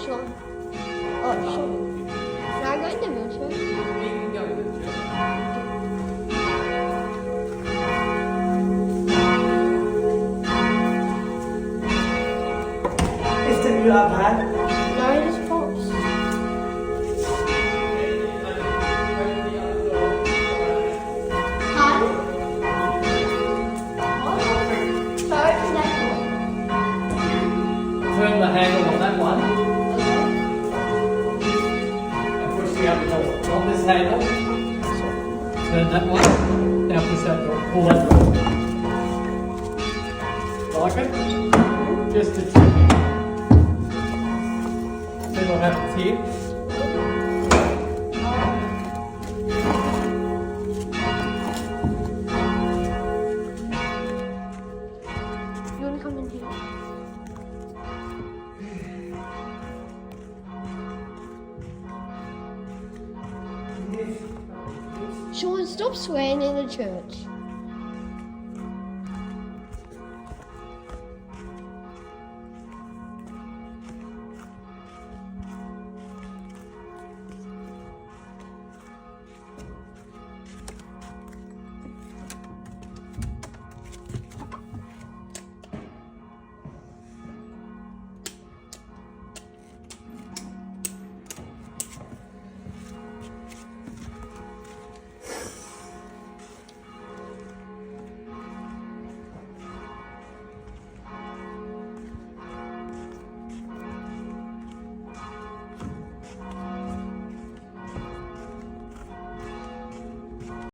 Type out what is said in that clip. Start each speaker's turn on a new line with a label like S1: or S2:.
S1: Sean. Oh, Sean. Should I go in the wheelchair?
S2: We can go with it.
S3: Is the new iPad?
S1: No, it is false. Pardon? What? Sorry for that one.
S2: Turn the handle on that one
S1: Okay.
S2: and push the other door. On this handle, turn that one. Now push that door. Pull that door. Like it? Just a tick. See what happens here?
S1: You want to come in here? Sean, stop swearing in the church.